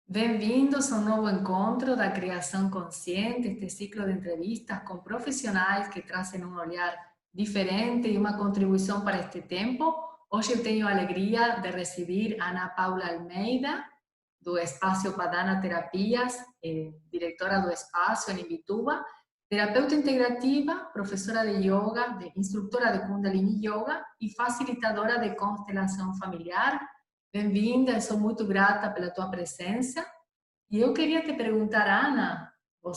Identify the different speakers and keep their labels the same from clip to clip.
Speaker 1: Bem-vindos a um novo encontro da Criação Consciente, este ciclo de entrevistas com profissionais que trazem um olhar diferente e uma contribuição para este tempo. Hoje eu tenho a alegria de receber Ana Paula Almeida, do Espaço Padana Terapias, diretora do espaço em Imbituba, terapeuta integrativa, professora de yoga, instrutora de Kundalini Yoga e facilitadora de constelação familiar. Bem-vinda, sou muito grata pela tua presença. E eu queria te perguntar, Ana, vou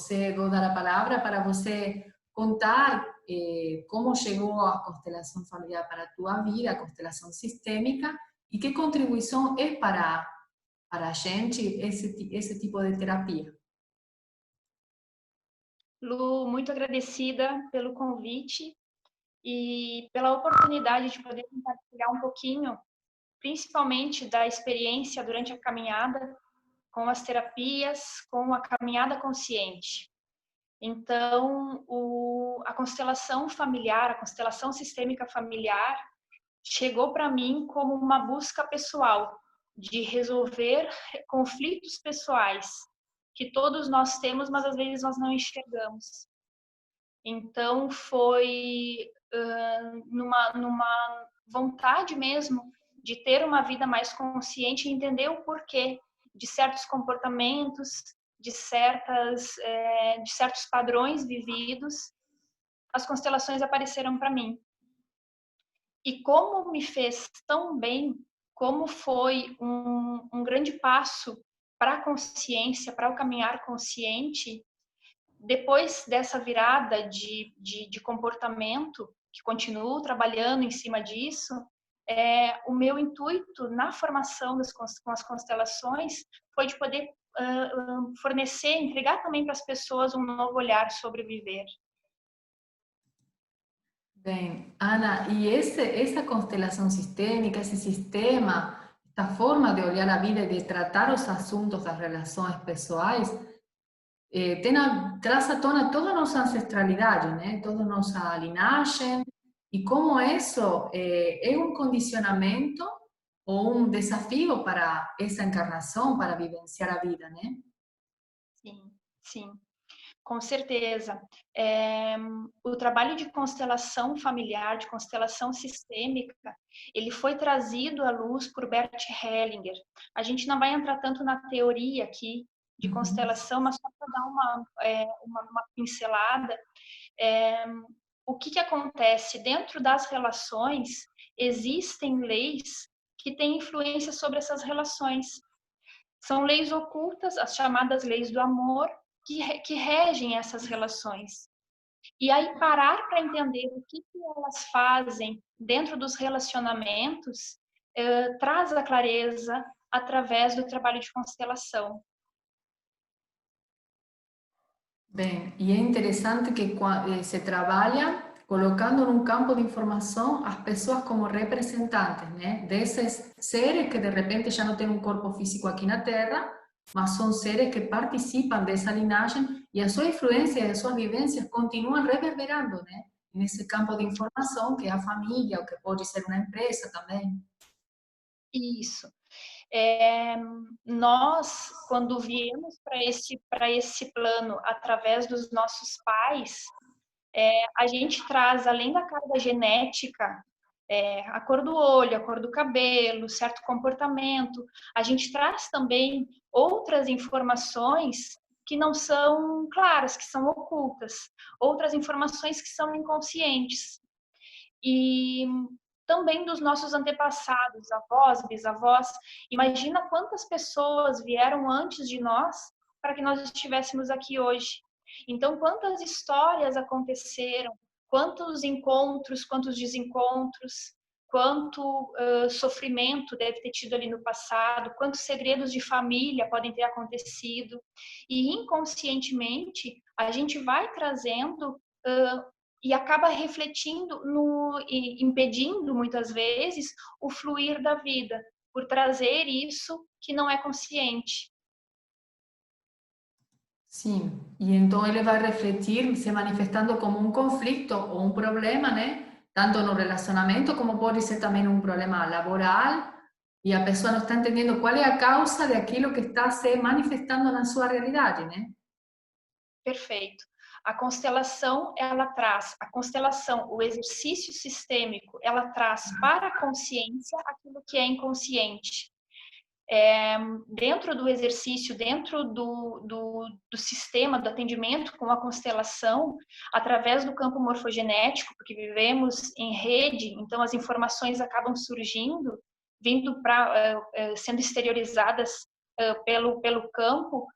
Speaker 1: dar a palavra para você contar como chegou a constelação familiar para a tua vida, a constelação sistêmica, e que contribuição é para a gente esse tipo de terapia.
Speaker 2: Lu, muito agradecida pelo convite e pela oportunidade de poder compartilhar um pouquinho, principalmente da experiência durante a caminhada com as terapias, com a caminhada consciente. Então, a constelação familiar, a constelação sistêmica familiar, chegou para mim como uma busca pessoal de resolver conflitos pessoais que todos nós temos, mas às vezes nós não enxergamos. Então, foi numa vontade mesmo de ter uma vida mais consciente e entender o porquê de certos comportamentos, de certos padrões vividos, as constelações apareceram para mim. E como me fez tão bem, como foi um grande passo para a consciência, para o caminhar consciente, depois dessa virada de comportamento, que continuo trabalhando em cima disso, o meu intuito na formação com as constelações foi de poder fornecer, entregar também para as pessoas um novo olhar sobre viver.
Speaker 1: Bem, Ana, e essa constelação sistêmica, esse sistema, esta forma de olhar a vida e de tratar os assuntos das relações pessoais, traz à tona toda a nossa ancestralidade, né? Toda a nossa linhagem, e como isso é um condicionamento ou um desafio para essa encarnação, para vivenciar a vida, né?
Speaker 2: Sim, sim. Com certeza. O trabalho de constelação familiar, de constelação sistêmica, ele foi trazido à luz por Bert Hellinger. A gente não vai entrar tanto na teoria aqui de constelação, mas só para dar uma pincelada. O que acontece? Dentro das relações, existem leis que têm influência sobre essas relações. São leis ocultas, as chamadas leis do amor, que regem essas relações. E aí parar para entender o que elas fazem dentro dos relacionamentos traz a clareza através do trabalho de constelação.
Speaker 1: Bem, e é interessante que se trabalha colocando num campo de informação as pessoas como representantes, né? Desses seres que de repente já não têm um corpo físico aqui na Terra, mas são seres que participam dessa linhagem e a sua influência e as suas vivências continuam reverberando, né? Nesse campo de informação que é a família, ou que pode ser uma empresa também.
Speaker 2: Isso. Nós, quando viemos para esse plano através dos nossos pais, a gente traz, além da carga genética, a cor do olho, a cor do cabelo, certo comportamento, a gente traz também outras informações que não são claras, que são ocultas, outras informações que são inconscientes. E também dos nossos antepassados, avós, bisavós. Imagina quantas pessoas vieram antes de nós para que nós estivéssemos aqui hoje. Então, quantas histórias aconteceram, quantos encontros, quantos desencontros, quanto sofrimento deve ter tido ali no passado, quantos segredos de família podem ter acontecido. E inconscientemente, a gente vai trazendo e acaba refletindo e impedindo muitas vezes o fluir da vida, por trazer isso que não é consciente.
Speaker 1: Sim, e então ele vai refletir, se manifestando como um conflito ou um problema, né? Tanto no relacionamento como pode ser também um problema laboral e a pessoa não está entendendo qual é a causa daquilo que está se manifestando na sua realidade, né?
Speaker 2: Perfeito. A constelação, ela traz, a constelação, o exercício sistêmico, ela traz para a consciência aquilo que é inconsciente. Dentro do exercício, dentro do sistema do atendimento com a constelação, através do campo morfogenético, porque vivemos em rede, então as informações acabam surgindo, vindo para sendo exteriorizadas pelo campo,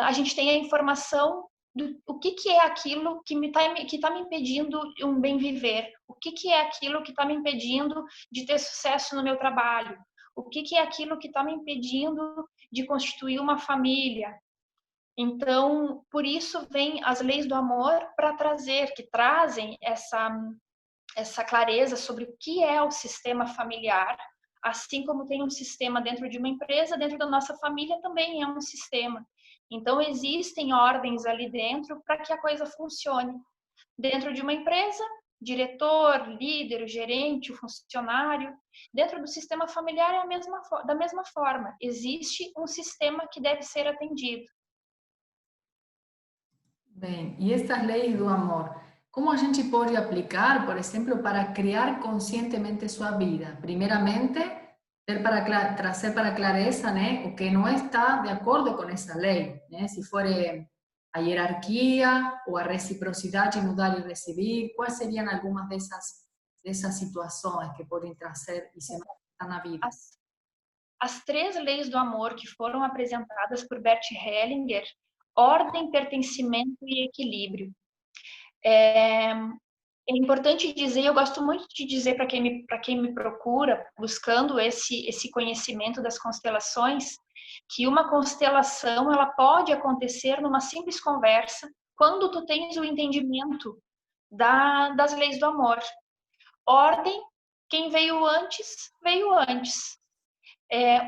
Speaker 2: a gente tem a informação do o que é aquilo que está me impedindo um bem viver, o que é aquilo que está me impedindo de ter sucesso no meu trabalho, o que é aquilo que está me impedindo de constituir uma família. Então, por isso vem as leis do amor para trazer, que trazem essa clareza sobre o que é o sistema familiar, assim como tem um sistema dentro de uma empresa, dentro da nossa família também é um sistema. Então, existem ordens ali dentro para que a coisa funcione. Dentro de uma empresa, diretor, líder, o gerente, o funcionário. Dentro do sistema familiar é da mesma forma. Existe um sistema que deve ser atendido.
Speaker 1: Bem, e estas leis do amor, como a gente pode aplicar, por exemplo, para criar conscientemente sua vida? Primeiramente, trazer para clareza, né, o que não está de acordo com essa lei, né? Se for a hierarquia ou a reciprocidade no dar e receber, quais seriam algumas dessas situações que podem trazer e se manifestar na vida?
Speaker 2: As 3 leis do amor que foram apresentadas por Bert Hellinger, ordem, pertencimento e equilíbrio. É importante dizer, eu gosto muito de dizer para quem me procura, buscando esse conhecimento das constelações, que uma constelação ela pode acontecer numa simples conversa quando tu tens o entendimento das leis do amor. Ordem, quem veio antes, veio antes.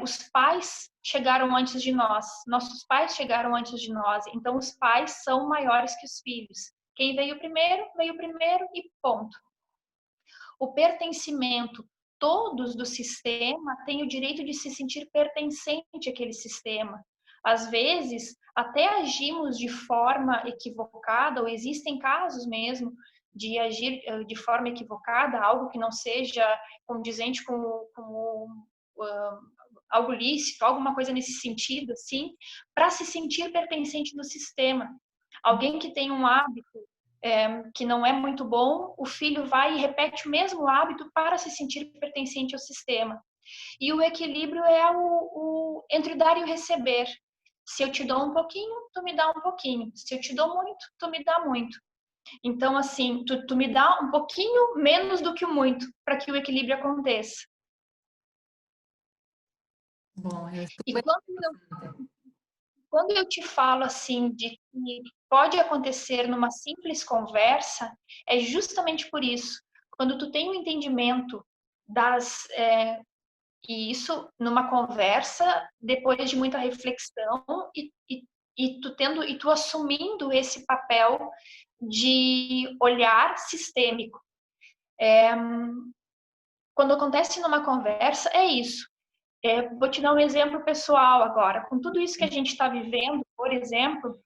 Speaker 2: Os pais chegaram antes de nós, nossos pais chegaram antes de nós, então os pais são maiores que os filhos. Quem veio primeiro e ponto. O pertencimento, todos do sistema têm o direito de se sentir pertencente àquele sistema. Às vezes, até agimos de forma equivocada, ou existem casos mesmo de agir de forma equivocada, algo que não seja condizente com algo lícito, alguma coisa nesse sentido, assim, para se sentir pertencente no sistema. Alguém que tem um hábito que não é muito bom, o filho vai e repete o mesmo hábito para se sentir pertencente ao sistema. E o equilíbrio é entre o dar e o receber. Se eu te dou um pouquinho, tu me dá um pouquinho. Se eu te dou muito, tu me dá muito. Então, assim, tu me dá um pouquinho menos do que o muito, para que o equilíbrio aconteça.
Speaker 1: Bom,
Speaker 2: E quando eu te falo assim de que pode acontecer numa simples conversa, é justamente por isso. Quando tu tem um entendimento e isso numa conversa, depois de muita reflexão e tu assumindo esse papel de olhar sistêmico. Quando acontece numa conversa, é isso. Vou te dar um exemplo pessoal agora. Com tudo isso que a gente está vivendo, por exemplo,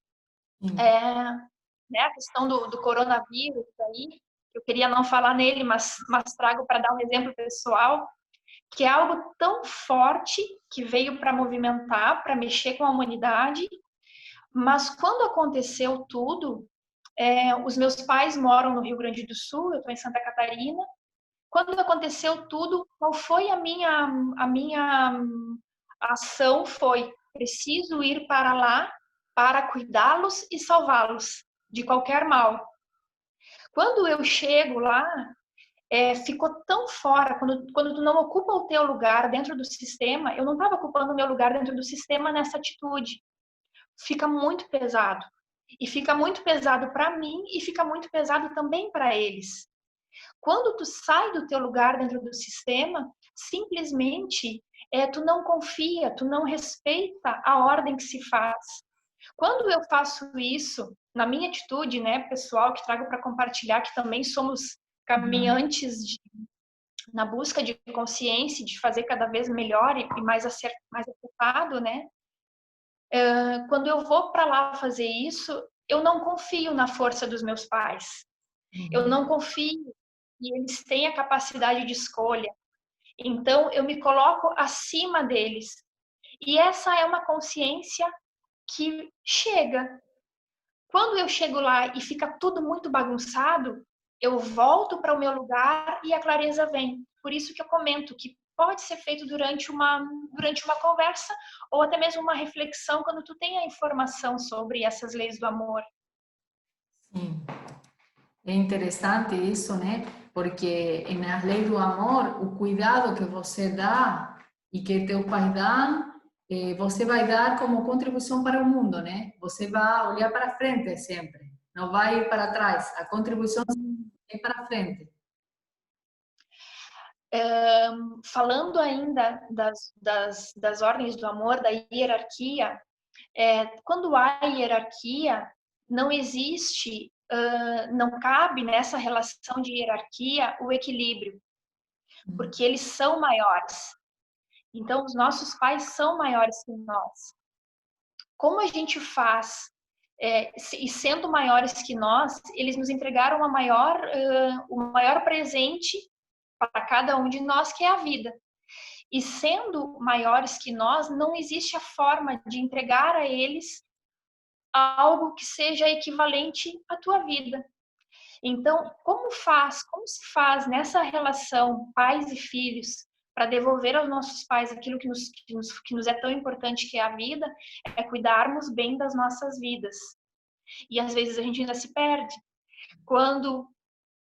Speaker 2: né, a questão do coronavírus, aí, eu queria não falar nele, mas trago para dar um exemplo pessoal, que é algo tão forte que veio para movimentar, para mexer com a humanidade, mas quando aconteceu tudo, os meus pais moram no Rio Grande do Sul, eu estou em Santa Catarina. Quando aconteceu tudo, qual foi a minha ação? Foi preciso ir para lá para cuidá-los e salvá-los de qualquer mal. Quando eu chego lá, ficou tão fora, quando tu não ocupa o teu lugar dentro do sistema, eu não estava ocupando o meu lugar dentro do sistema nessa atitude. Fica muito pesado. E fica muito pesado para mim e fica muito pesado também para eles. Quando tu sai do teu lugar dentro do sistema, simplesmente tu não confia, tu não respeita a ordem que se faz. Quando eu faço isso, na minha atitude, né, pessoal, que trago para compartilhar, que também somos caminhantes na busca de consciência, de fazer cada vez melhor e mais acertado, né? Quando eu vou para lá fazer isso, eu não confio na força dos meus pais. Eu não confio que eles têm a capacidade de escolha. Então, eu me coloco acima deles. E essa é uma consciência que chega. Quando eu chego lá e fica tudo muito bagunçado, eu volto para o meu lugar e a clareza vem. Por isso que eu comento que pode ser feito durante uma conversa ou até mesmo uma reflexão quando tu tem a informação sobre essas leis do amor.
Speaker 1: Sim. É interessante isso, né? Porque nas leis do amor, o cuidado que você dá e que teus pais dão, você vai dar como contribuição para o mundo, né? Você vai olhar para frente sempre, não vai ir para trás. A contribuição é para frente.
Speaker 2: Falando ainda das ordens do amor, da hierarquia, quando há hierarquia, não existe, não cabe nessa relação de hierarquia o equilíbrio, porque eles são maiores. Então, os nossos pais são maiores que nós. Como a gente faz, e sendo maiores que nós, eles nos entregaram o maior presente para cada um de nós, que é a vida. E sendo maiores que nós, não existe a forma de entregar a eles algo que seja equivalente à tua vida. Então, como se faz nessa relação pais e filhos para devolver aos nossos pais aquilo que nos é tão importante, que é a vida, é cuidarmos bem das nossas vidas. E às vezes a gente ainda se perde. Quando,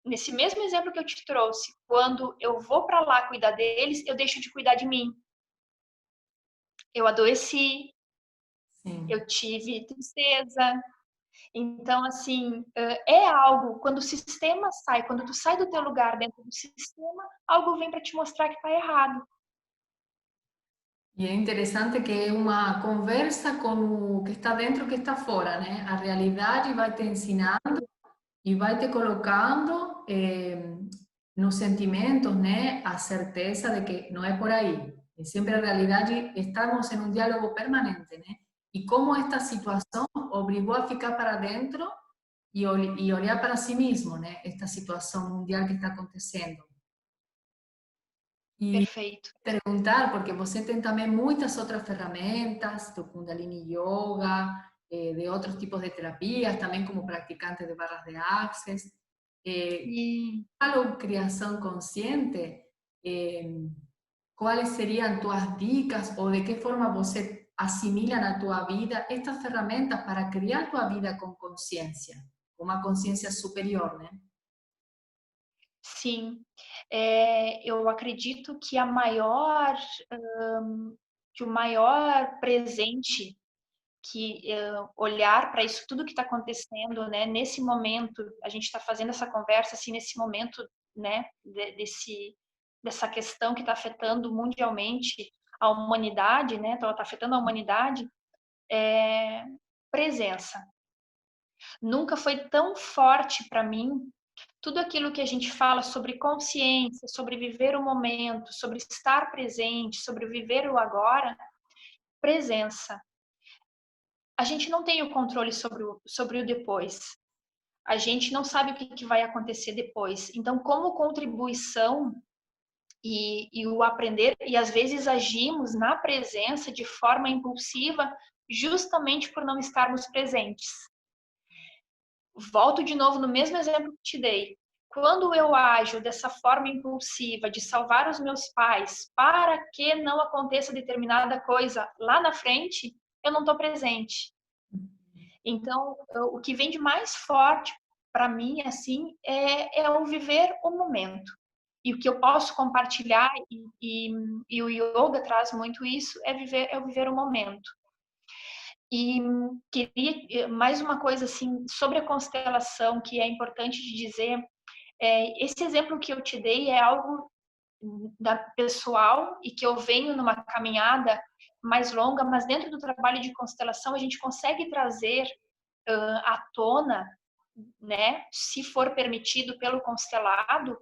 Speaker 2: nesse mesmo exemplo que eu te trouxe, quando eu vou para lá cuidar deles, eu deixo de cuidar de mim. Eu adoeci,
Speaker 1: Sim.
Speaker 2: eu tive tristeza. Então, assim, é algo, quando o sistema sai, quando tu sai do teu lugar dentro do sistema, algo vem para te mostrar que está errado.
Speaker 1: E é interessante que é uma conversa com o que está dentro e o que está fora, né? A realidade vai te ensinando e vai te colocando nos sentimentos, né? A certeza de que não é por aí. E sempre a realidade, estamos em um diálogo permanente, né? E como esta situação obrigou a ficar para dentro e olhar para si mesmo, né? Esta situação mundial que está acontecendo. E
Speaker 2: Perfeito.
Speaker 1: perguntar, porque você tem também muitas outras ferramentas, do Kundalini Yoga, de outros tipos de terapias, também como praticante de barras de Access. Para criação consciente, quais seriam tuas dicas ou de que forma você assimila na tua vida estas ferramentas para criar tua vida com consciência, uma consciência superior, né?
Speaker 2: Sim, eu acredito que que o maior presente que olhar para isso tudo que está acontecendo, né? Nesse momento, a gente está fazendo essa conversa assim nesse momento, né? Dessa questão que está afetando mundialmente a humanidade, né? Então, ela está afetando a humanidade. Presença. Nunca foi tão forte para mim tudo aquilo que a gente fala sobre consciência, sobre viver o momento, sobre estar presente, sobre viver o agora. Presença. A gente não tem o controle sobre o depois. A gente não sabe o que vai acontecer depois. Então, como contribuição e o aprender, e às vezes agimos na presença de forma impulsiva, justamente por não estarmos presentes. Volto de novo no mesmo exemplo que te dei. Quando eu ajo dessa forma impulsiva de salvar os meus pais para que não aconteça determinada coisa lá na frente, eu não estou presente. Então, o que vem de mais forte para mim, assim, é o viver o momento. E o que eu posso compartilhar, e o yoga traz muito isso, é o viver o momento. E queria mais uma coisa assim sobre a constelação que é importante de dizer. Esse exemplo que eu te dei é algo da pessoal e que eu venho numa caminhada mais longa, mas dentro do trabalho de constelação a gente consegue trazer à tona né, se for permitido pelo constelado,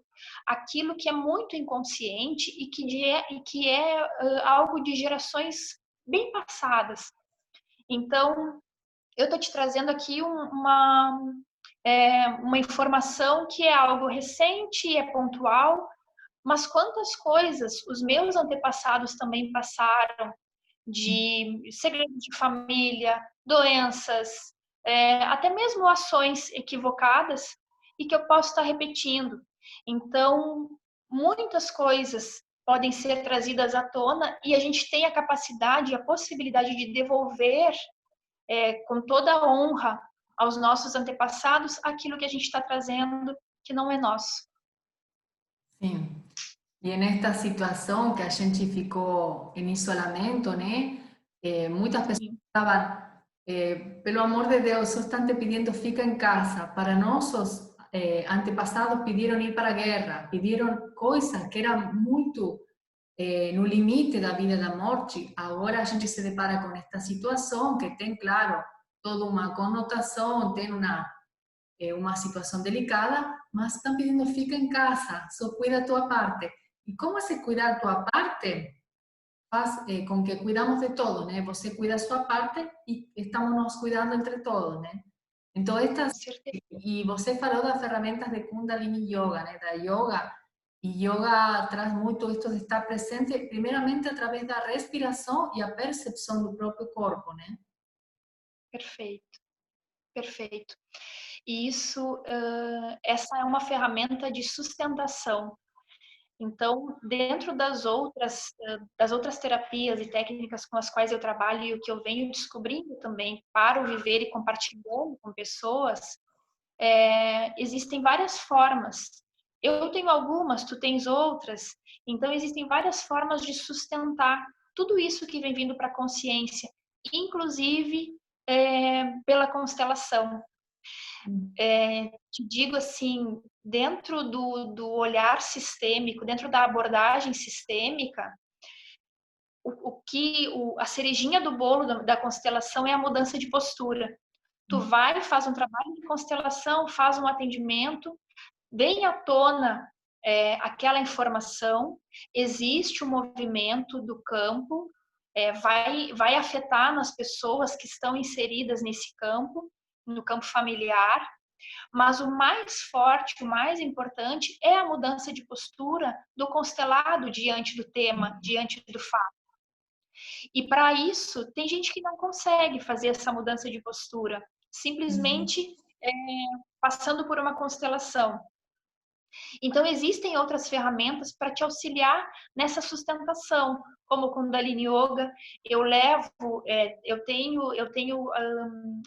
Speaker 2: aquilo que é muito inconsciente e que é algo de gerações bem passadas. Então, eu estou te trazendo aqui uma informação que é algo recente, é pontual, mas quantas coisas os meus antepassados também passaram, de segredos de família, doenças, até mesmo ações equivocadas e que eu posso estar repetindo. Então, muitas coisas podem ser trazidas à tona e a gente tem a capacidade, a possibilidade de devolver com toda a honra aos nossos antepassados aquilo que a gente está trazendo que não é nosso.
Speaker 1: Sim. E nesta situação que a gente ficou em isolamento, né? Muitas pessoas
Speaker 2: Sim.
Speaker 1: estavam, pelo amor de Deus, só estão te pedindo fica em casa. Para nossos antepassados pediram ir para a guerra, pediram coisas que eram muito no limite da vida e da morte. Agora a gente se depara com esta situação que tem, claro, toda uma conotação, tem uma situação delicada, mas estão pedindo fica em casa, só cuida a tua parte. E como esse cuidar a tua parte faz com que cuidamos de todo, né? Você cuida a sua parte e estamos nos cuidando entre todos, né? Então,
Speaker 2: Com certeza.
Speaker 1: e você falou das ferramentas de Kundalini Yoga, né? Da yoga, e yoga traz muito isto de estar presente, primeiramente através da respiração e a percepção do próprio corpo, né?
Speaker 2: Perfeito, perfeito. E isso, essa é uma ferramenta de sustentação. Então, dentro das outras terapias e técnicas com as quais eu trabalho e o que eu venho descobrindo também para o viver e compartilhando com pessoas, existem várias formas. Eu tenho algumas, tu tens outras. Então, existem várias formas de sustentar tudo isso que vem vindo para a consciência, inclusive pela constelação. Te digo assim, dentro do olhar sistêmico, dentro da abordagem sistêmica, a cerejinha do bolo da constelação é a mudança de postura. Tu vai, faz um trabalho de constelação, faz um atendimento, vem à tona aquela informação, existe o movimento do campo, vai afetar nas pessoas que estão inseridas nesse campo, no campo familiar, mas o mais forte, o mais importante é a mudança de postura do constelado diante do tema, diante do fato. E para isso, tem gente que não consegue fazer essa mudança de postura, simplesmente passando por uma constelação. Então, existem outras ferramentas para te auxiliar nessa sustentação, como o Kundalini Yoga. Eu tenho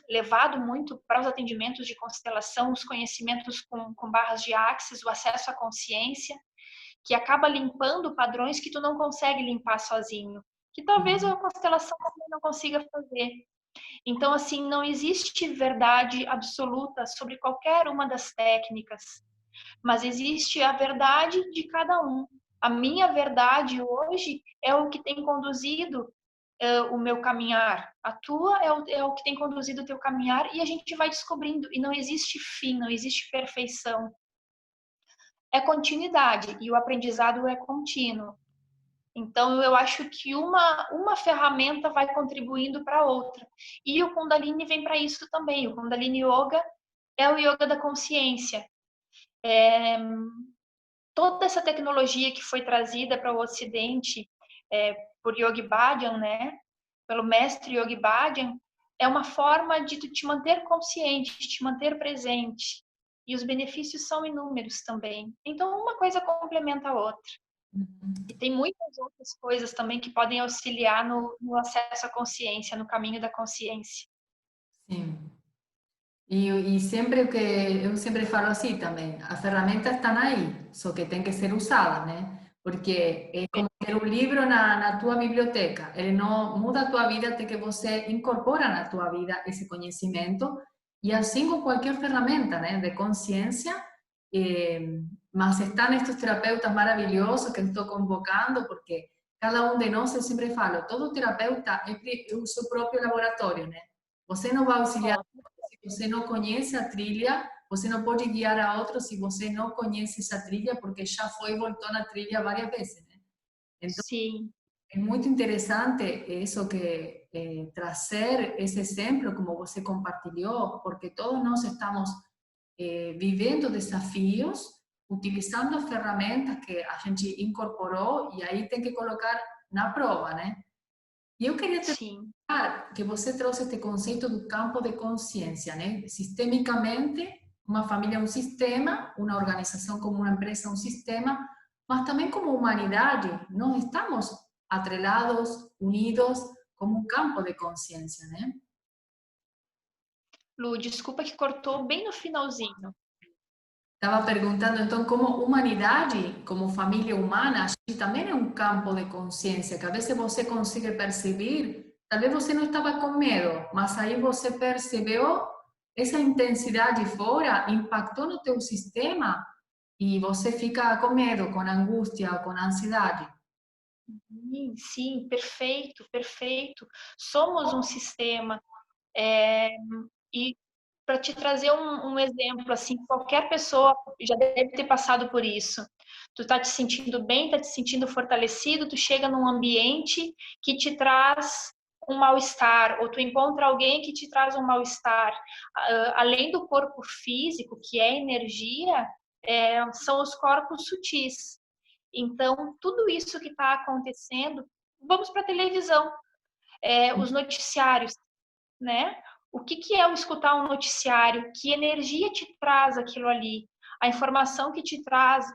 Speaker 2: levado muito para os atendimentos de constelação os conhecimentos com barras de Axis, o acesso à consciência, que acaba limpando padrões que tu não consegue limpar sozinho, que talvez a constelação também não consiga fazer. Então, assim, não existe verdade absoluta sobre qualquer uma das técnicas, mas existe a verdade de cada um. A minha verdade hoje é o que tem conduzido o meu caminhar. A tua é o que tem conduzido o teu caminhar e a gente vai descobrindo. E não existe fim, não existe perfeição. É continuidade e o aprendizado é contínuo. Então, eu acho que uma ferramenta vai contribuindo para a outra. E o Kundalini vem para isso também. O Kundalini Yoga é o yoga da consciência. Toda essa tecnologia que foi trazida para o Ocidente por Yogi Bhajan, né? Pelo mestre Yogi Bhajan, é uma forma de tu te manter consciente, de te manter presente. E os benefícios são inúmeros também. Então, uma coisa complementa a outra. E tem muitas outras coisas também que podem auxiliar no acesso à consciência, no caminho da consciência.
Speaker 1: Sim. E sempre o que eu sempre falo assim também, as ferramentas estão aí, só que tem que ser usadas, né? Porque é como ter um livro na tua biblioteca, ele não muda a tua vida até que você incorpora na tua vida esse conhecimento, e assim com qualquer ferramenta, né, de consciência, mas estão estes terapeutas maravilhosos que eu estou convocando, porque cada um de nós, eu sempre falo, todo terapeuta é o seu próprio laboratório, né? Você não vai auxiliar você não conhece a trilha, você não pode guiar a outros se você não conhece essa trilha, porque já foi e voltou na trilha várias vezes, né? Então,
Speaker 2: Sim,
Speaker 1: é muito interessante isso que trazer esse exemplo, como você compartilhou, porque todos nós estamos vivendo desafios, utilizando as ferramentas que a gente incorporou e aí tem que colocar na prova, né? E eu queria te
Speaker 2: sim.
Speaker 1: falar que você trouxe este conceito do campo de consciência, né? Sistemicamente, uma família é um sistema, uma organização como uma empresa é um sistema, mas também como humanidade, nós estamos atrelados, unidos, como um campo de consciência, né?
Speaker 2: Lu, desculpa que cortou bem no finalzinho.
Speaker 1: Estava perguntando, então, como humanidade, como família humana, a gente também é um campo de consciência, que às vezes você consegue perceber, talvez você não estava com medo, mas aí você percebeu essa intensidade fora, impactou no teu sistema e você fica com medo, com angústia, com ansiedade.
Speaker 2: Sim, perfeito, perfeito. Somos um sistema. E para te trazer um exemplo, assim, qualquer pessoa já deve ter passado por isso. Tu tá te sentindo bem, tá te sentindo fortalecido, tu chega num ambiente que te traz um mal-estar, ou tu encontra alguém que te traz um mal-estar. Além do corpo físico, que é energia, são os corpos sutis. Então, tudo isso que está acontecendo, vamos para a televisão, os noticiários, né? O que, que é o escutar um noticiário? Que energia te traz aquilo ali? A informação que te traz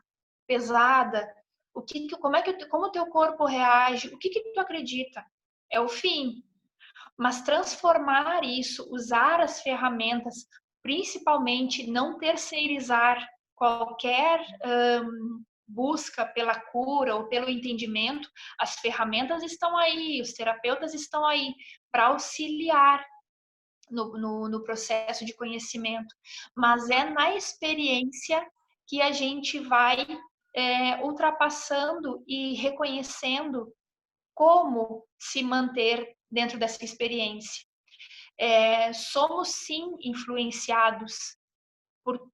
Speaker 2: pesada? Como o teu corpo reage? O que, que tu acredita? É o fim. Mas transformar isso, usar as ferramentas, principalmente não terceirizar qualquer busca pela cura ou pelo entendimento, as ferramentas estão aí, os terapeutas estão aí para auxiliar no processo de conhecimento, mas é na experiência que a gente vai ultrapassando e reconhecendo como se manter dentro dessa experiência. Somos sim influenciados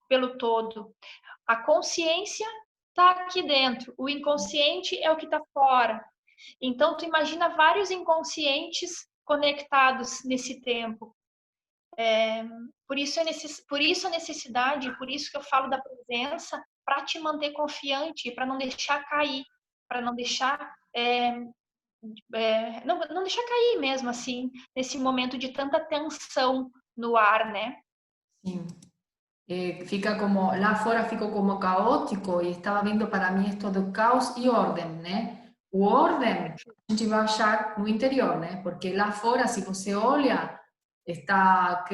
Speaker 2: pelo todo. A consciência está aqui dentro, o inconsciente é o que está fora. Então, tu imagina vários inconscientes conectados nesse tempo. Por isso a necessidade, por isso que eu falo da presença, para te manter confiante, para não deixar cair, para não deixar não deixar cair mesmo assim nesse momento de tanta tensão no ar, né?
Speaker 1: Sim. Fica como, lá fora ficou como caótico e estava vendo para mim esto do caos e ordem, né? O ordem a gente vai achar no interior, né? Porque lá fora, se você olha, está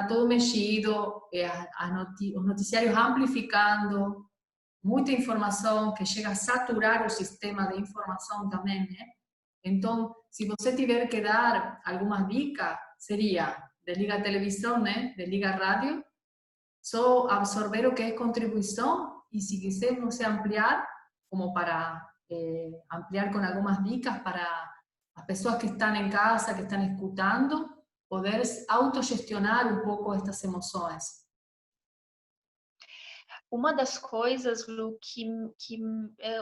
Speaker 1: todo mexido, os noticiários amplificando, muita informação que chega a saturar o sistema de informação também, né? Então, se você tiver que dar algumas dicas, seria desliga a televisão, né? Desliga a rádio, só absorver o que é contribuição e se quiser você ampliar, como para ampliar com algumas dicas para as pessoas que estão em casa, que estão escutando, poder autogestionar um pouco estas emoções.
Speaker 2: Uma das coisas, Lu, que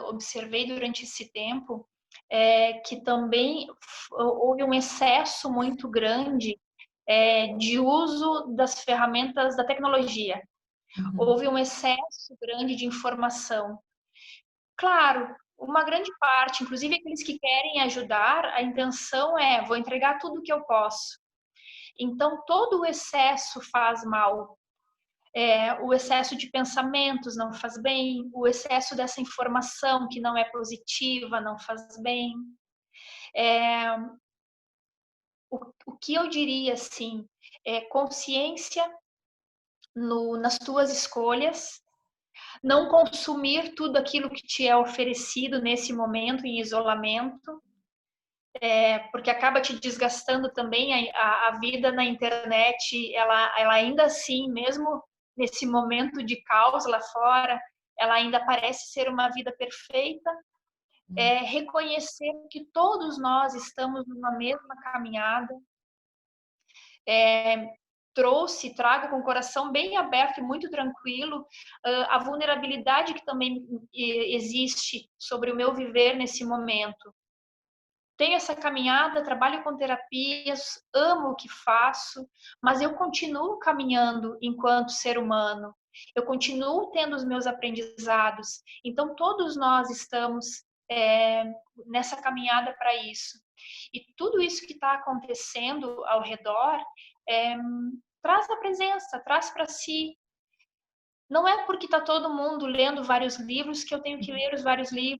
Speaker 2: observei durante esse tempo é que também houve um excesso muito grande de uso das ferramentas da tecnologia.
Speaker 1: Uhum.
Speaker 2: Houve um excesso grande de informação. Claro, uma grande parte, inclusive aqueles que querem ajudar, a intenção é: vou entregar tudo o que eu posso. Então, todo o excesso faz mal. O excesso de pensamentos não faz bem, o excesso dessa informação que não é positiva não faz bem. É, o que eu diria, assim, é consciência nas tuas escolhas, não consumir tudo aquilo que te é oferecido nesse momento em isolamento, porque acaba te desgastando também. A vida na internet, ela ainda assim, mesmo nesse momento de caos lá fora, ela ainda parece ser uma vida perfeita. Reconhecer que todos nós estamos numa mesma caminhada, trago com o coração bem aberto e muito tranquilo, a vulnerabilidade que também existe sobre o meu viver nesse momento. Tenho essa caminhada, trabalho com terapias, amo o que faço, mas eu continuo caminhando enquanto ser humano. Eu continuo tendo os meus aprendizados. Então, todos nós estamos nessa caminhada para isso. E tudo isso que está acontecendo ao redor traz a presença, traz para si. Não é porque está todo mundo lendo vários livros que eu tenho que ler os vários livros.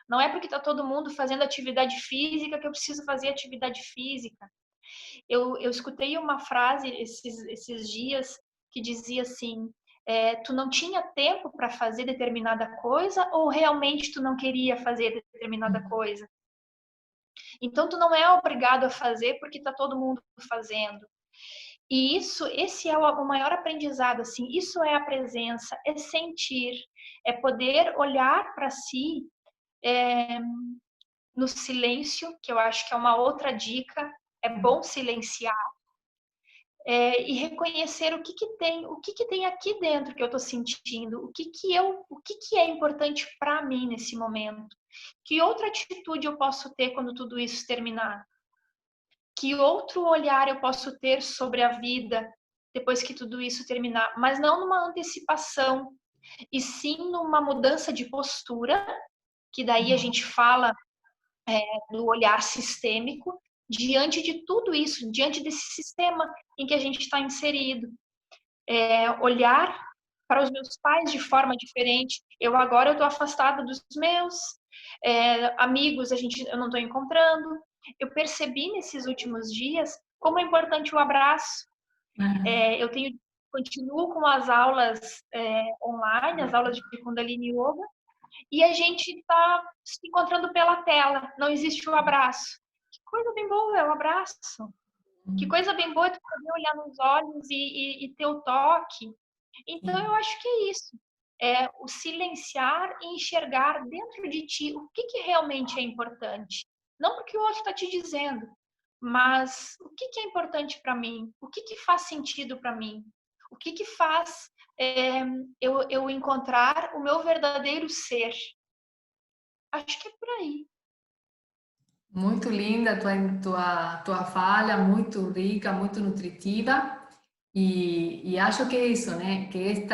Speaker 2: Não é porque está todo mundo fazendo atividade física que eu preciso fazer atividade física. Eu escutei uma frase esses dias que dizia assim, tu não tinha tempo para fazer determinada coisa ou realmente tu não queria fazer determinada coisa? Então, tu não é obrigado a fazer porque está todo mundo fazendo. E esse é o maior aprendizado, assim, isso é a presença, é sentir, é poder olhar para si no silêncio, que eu acho que é uma outra dica, é bom silenciar, e reconhecer o que tem aqui dentro que eu estou sentindo, o que é importante para mim nesse momento, que outra atitude eu posso ter quando tudo isso terminar, que outro olhar eu posso ter sobre a vida depois que tudo isso terminar, mas não numa antecipação, e sim numa mudança de postura, que daí a gente fala do olhar sistêmico, diante de tudo isso, diante desse sistema em que a gente está inserido. Olhar para os meus pais de forma diferente. Agora eu estou afastada dos meus amigos, eu não estou encontrando. Eu percebi nesses últimos dias como é importante o abraço. Eu continuo com as aulas online, as aulas de Kundalini Yoga, e a gente está se encontrando pela tela, não existe o abraço. Que coisa bem boa é o abraço. Que coisa bem boa é tu poder olhar nos olhos e ter o toque. Então, eu acho que é isso. É o silenciar e enxergar dentro de ti o que realmente é importante. Não porque o outro está te dizendo, mas o que é importante para mim? O que faz sentido para mim? O que faz eu encontrar o meu verdadeiro ser? Acho que é por aí.
Speaker 1: Muito linda tua fala, muito rica, muito nutritiva. Y acho que eso, ¿no? Que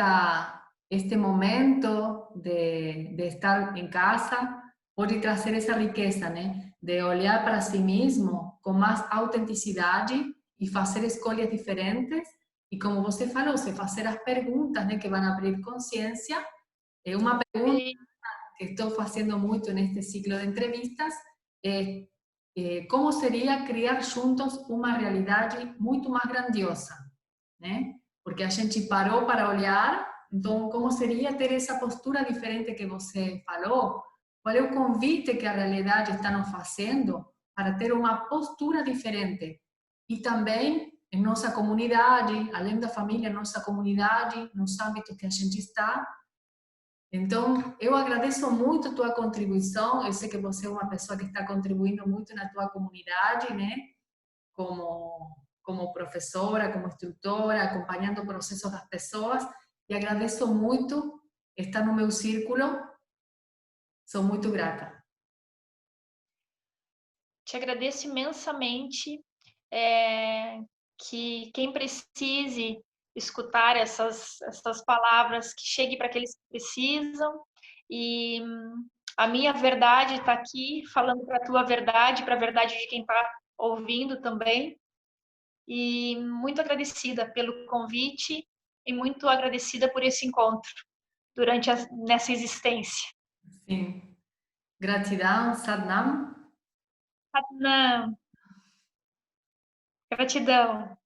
Speaker 1: este momento de estar en casa puede traer esa riqueza, ¿no? De olhar para sí mismo con más autenticidad y hacer escolhas diferentes. Y como você falou, se hacer las preguntas, ¿no? Que van a abrir conciencia. Una pregunta que estoy haciendo mucho en este ciclo de entrevistas es ¿cómo sería criar juntos una realidad mucho más grandiosa? Né? Porque a gente parou para olhar, então como seria ter essa postura diferente que você falou? Qual é o convite que a realidade está nos fazendo para ter uma postura diferente? E também em nossa comunidade, além da família, nossa comunidade, nos âmbitos que a gente está. Então, eu agradeço muito a tua contribuição, eu sei que você é uma pessoa que está contribuindo muito na tua comunidade, né? Como professora, como instrutora, acompanhando processos das pessoas, e agradeço muito estar no meu círculo, sou muito grata.
Speaker 2: Te agradeço imensamente, que quem precise escutar essas palavras, que chegue para aqueles que precisam, e a minha verdade está aqui, falando para a tua verdade, para a verdade de quem está ouvindo também, e muito agradecida pelo convite e muito agradecida por esse encontro nessa existência.
Speaker 1: Sim. Gratidão, Satnam.
Speaker 2: Satnam. Gratidão.